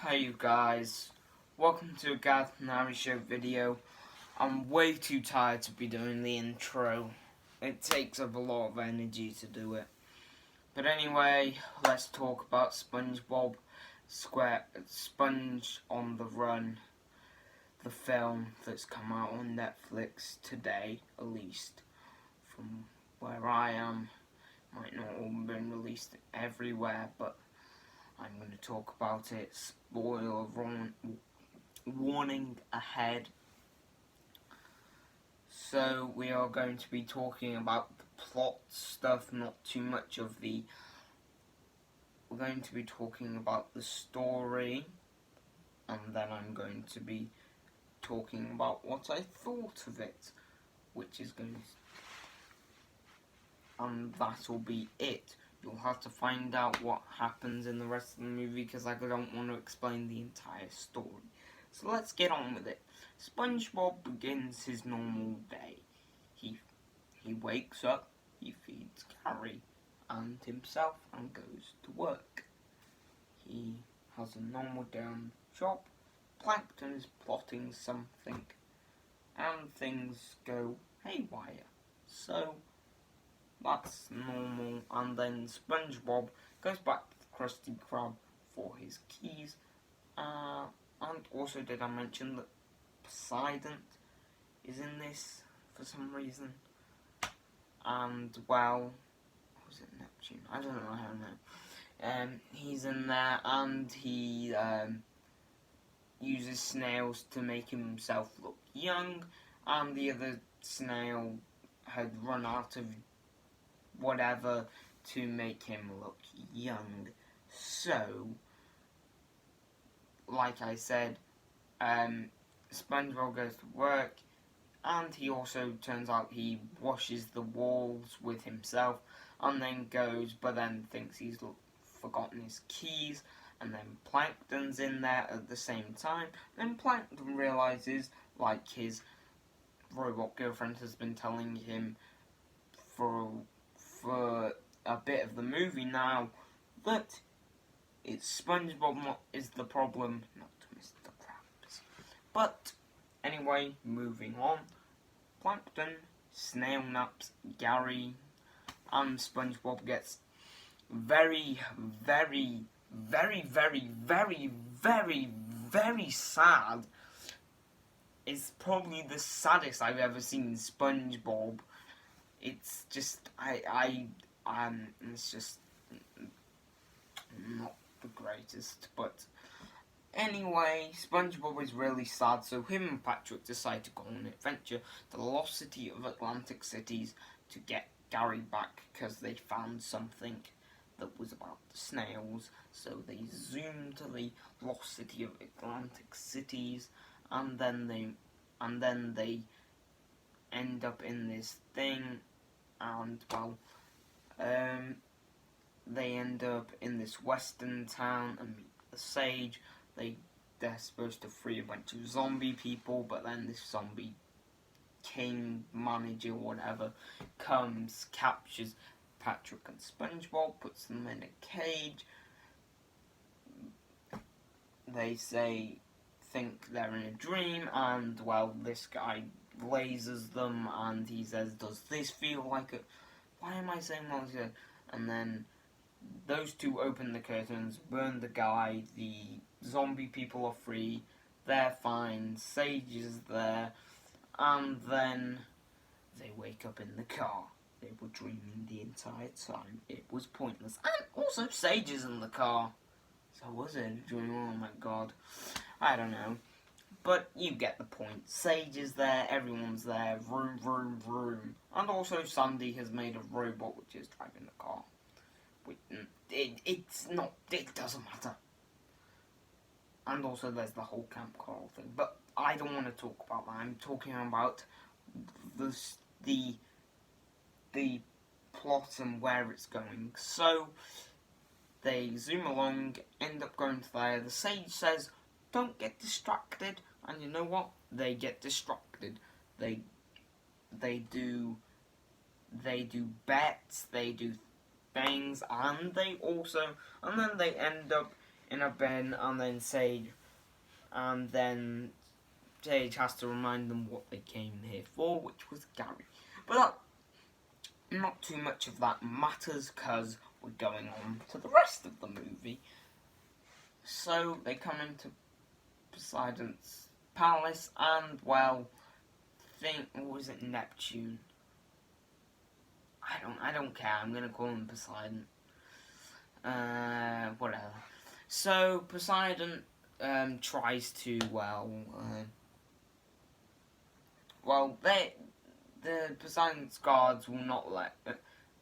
Hey you guys, welcome to a Gareth and Harry Show video. I'm way too tired to be doing the intro. It takes up a lot of energy to do it. But anyway, let's talk about SpongeBob Sponge on the Run, the film that's come out on Netflix today, at least from where I am. Might not all been released everywhere, but I'm going to talk about it. Spoiler warning ahead. So we are going to be talking about the plot stuff, not too much of the... We're going to be talking about the story, and then I'm going to be talking about what I thought of it, which is going to... And that'll be it. You'll have to find out what happens in the rest of the movie because I don't want to explain the entire story. So let's get on with it. SpongeBob begins his normal day. He wakes up, he feeds Gary and himself and goes to work. He has a normal day on the job. Plankton is plotting something and things go haywire. So that's normal, and then SpongeBob goes back to the Krusty Krab for his keys. And also, did I mention that Poseidon is in this for some reason? And, well, was it Neptune? I don't know. He's in there, and he uses snails to make himself look young, and the other snail had run out of whatever to make him look young. So, like I said, SpongeBob goes to work, and he also turns out he washes the walls with himself, and then goes, but then thinks he's forgotten his keys, and then Plankton's in there at the same time. Then Plankton realizes, like his robot girlfriend has been telling him for a bit of the movie now, that it's SpongeBob is the problem, not Mr. Krabs. But anyway, moving on. Plankton, Snail naps Gary, and SpongeBob gets very, very, very, very, very, very, very sad. It's probably the saddest I've ever seen SpongeBob. It's just, it's just not the greatest, but anyway, SpongeBob is really sad, so him and Patrick decide to go on an adventure to the lost city of Atlantic Cities to get Gary back, because they found something that was about the snails. So they zoom to the lost city of Atlantic Cities, and then they end up in this thing, and well, they end up in this western town and meet the Sage. They're supposed to free a bunch of zombie people, but then this zombie king, manager, whatever, comes, captures Patrick and SpongeBob, puts them in a cage. They think they're in a dream, and well, this guy lasers them, and he says, "Does this feel like it?" Why am I saying laser? And then those two open the curtains, burn the guy, the zombie people are free, they're fine, Sage is there, and then they wake up in the car. They were dreaming the entire time. It was pointless. And also Sage is in the car. So was it a dream? Oh my god. I don't know. But you get the point. Sage is there, everyone's there, vroom, vroom, vroom. And also Sandy has made a robot which is driving the car. It doesn't matter. And also there's the whole Camp Coral thing. But I don't want to talk about that. I'm talking about the plot and where it's going. So, they zoom along, end up going to there. The Sage says, "Don't get distracted." And you know what? They get distracted. They do bets, they do things, and then they end up in a bin, and then Sage has to remind them what they came here for, which was Gary. But not too much of that matters, because we're going on to the rest of the movie. So they come into Poseidon's palace, and what was it, Neptune? I don't care. I'm gonna call him Poseidon. Whatever. So Poseidon tries to the Poseidon's guards will not let.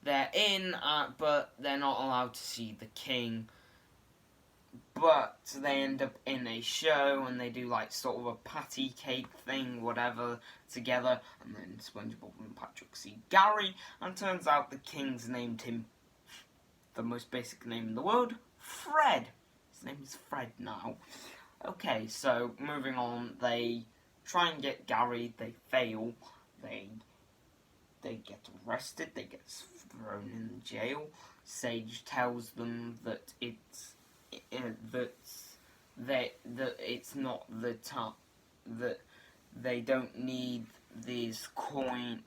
They're in, but they're not allowed to see the king. But they end up in a show, and they do like sort of a patty cake thing, whatever, together. And then SpongeBob and Patrick see Gary, and turns out the king's named him the most basic name in the world, Fred. His name is Fred now. Okay, so moving on, they try and get Gary. They fail. They get arrested. They get thrown in jail. Sage tells them that it's not the time, that they don't need this coin.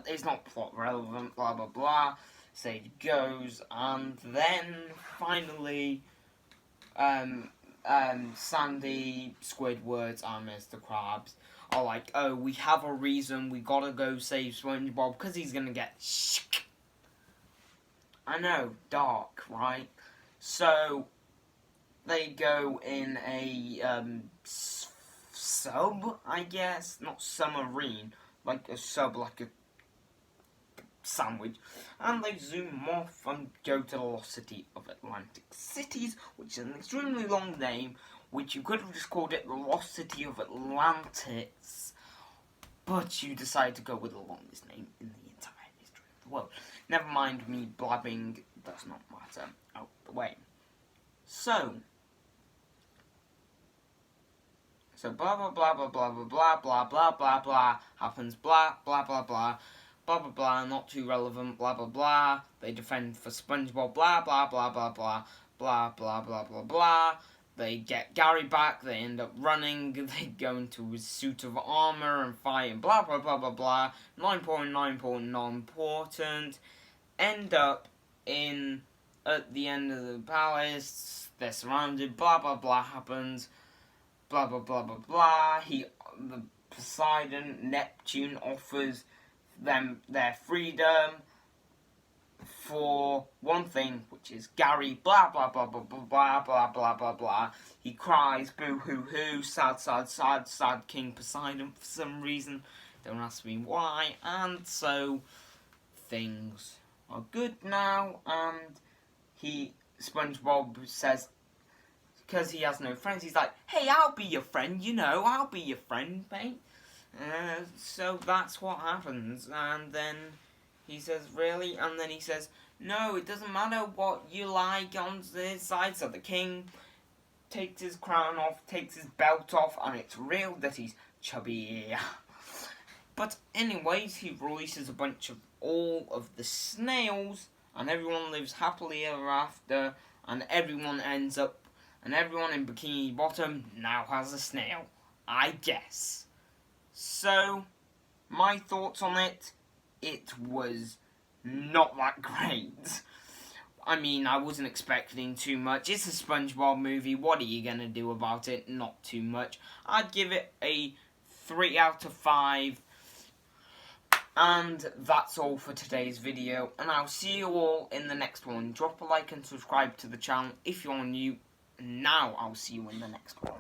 It's not plot relevant. Blah blah blah. Sage goes, and then finally, Sandy, Squidward, and Mr. Krabs are like, oh, we have a reason, we gotta go save SpongeBob, because he's gonna get I know, dark, right? So, they go in a, sub, I guess, not submarine, like a sub, like a sandwich, and they zoom off and go to the lost city of Atlantic Cities, which is an extremely long name, which you could have just called it the Lost City of Atlantis, but you decide to go with the longest name in the entire history of the world. Never mind me blabbing, does not matter, out the way. So blah blah blah blah blah blah blah blah blah blah blah happens, blah blah blah blah blah blah blah, not too relevant, blah blah blah. They defend for SpongeBob, blah blah blah blah blah blah blah blah blah blah. They get Gary back, they end up running, they go into his suit of armor and fight, and blah blah blah blah blah. 9.9 important. End up at the end of the palace, they're surrounded, blah blah blah happens, blah blah blah blah blah. The Poseidon, Neptune offers them their freedom for one thing, which is Gary, blah blah blah blah blah blah blah blah blah blah. He cries, boo hoo hoo, sad sad sad sad King Poseidon for some reason, don't ask me why, and so things are good now, and SpongeBob says, because he has no friends, he's like, hey, I'll be your friend, I'll be your friend, mate. So that's what happens, and then he says, really? And then he says, no, it doesn't matter what you like on this side. So the king takes his crown off, takes his belt off, and it's real that he's chubby. But anyways, he releases a bunch of all of the snails, and everyone lives happily ever after, and everyone in Bikini Bottom now has a snail, I guess. So, my thoughts on it was not that great. I mean, I wasn't expecting too much. It's a SpongeBob movie. What are you going to do about it? Not too much. I'd give it a 3 out of 5. And that's all for today's video. And I'll see you all in the next one. Drop a like and subscribe to the channel if you're new. Now I'll see you in the next one.